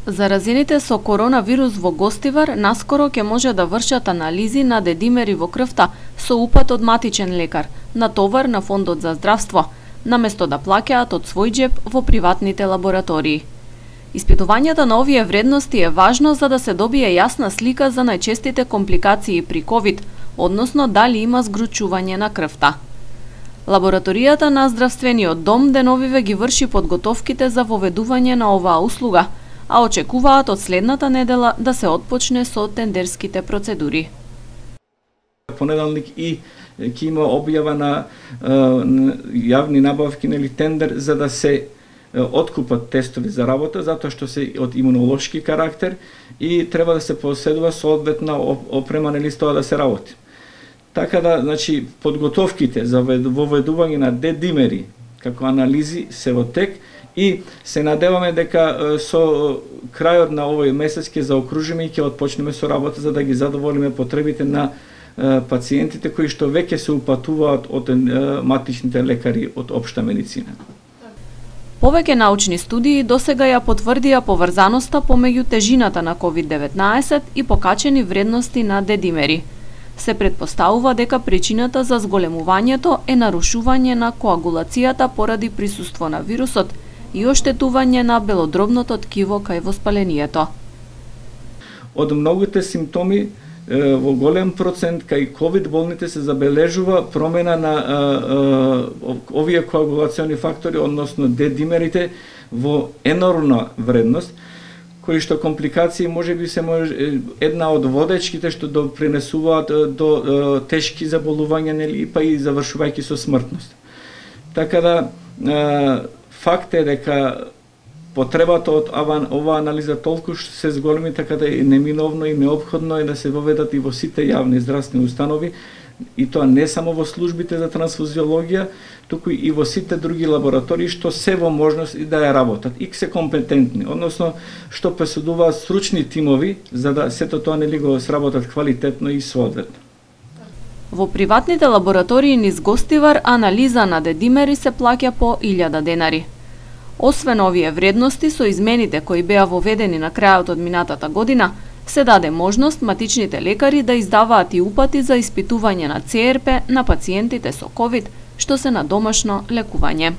Заразените со коронавирус во Гостивар наскоро ќе може да вршат анализи на дедимери во крвта со упат од матичен лекар, на товар на Фондот за здравство, наместо да плаќаат од свој џеб во приватните лаборатории. Испитувањето на овие вредности е важно за да се добие јасна слика за најчестите компликации при ковид, односно дали има згручување на крвта. Лабораторијата на Здравствениот дом деновиве ги врши подготовките за воведување на оваа услуга, а очекуваат од следната недела да се отпочне со тендерските процедури. Понеделник и ќе има објава на јавни набавки или тендер за да се откупат тестови за работа, затоа што се од имунолошки карактер и треба да се поседува соодветна опрема или тоа да се работи. Така да, значи, подготовките за воведување на дедимери како анализи се во тек и се надеваме дека со крајот на овој месец ќе заокружиме и ќе отпочнеме со работа за да ги задоволиме потребите на пациентите кои што веќе се упатуваат од матичните лекари од општа медицина. Повеќе научни студии досега ја потврдија поврзаноста помеѓу тежината на COVID-19 и покачени вредности на дедимери. Се претпоставува дека причината за зголемувањето е нарушување на коагулацијата поради присуство на вирусот и оштетување на белодробното ткиво кај воспалението. Од многуте симптоми во голем процент кај ковид болните се забележува промена на овие коагулациони фактори, односно дедимерите во енормна вредност, кои што компликации можеби се една од водечките што допринесуваат до тешки заболувања, нели, па и завршувајќи со смртност. Така да факт е дека потребата од оваа анализа толку се зголеми, така да е неминовно и неопходно е да се воведат и во сите јавни здравствени установи, и тоа не само во службите за трансфузиологија, туку и во сите други лаборатории што се во можност и да ја работат и се компетентни, односно што посудуваат стручни тимови за да сето тоа нели го сработат квалитетно и соодветно. Во приватните лаборатории низ Гостивар анализа на дедимери се плаќа по 1000 денари. Освен овие вредности со измените кои беа воведени на крајот од минатата година, се даде можност матичните лекари да издаваат и упати за испитување на ЦРП на пациентите со ковид, што се на домашно лекување.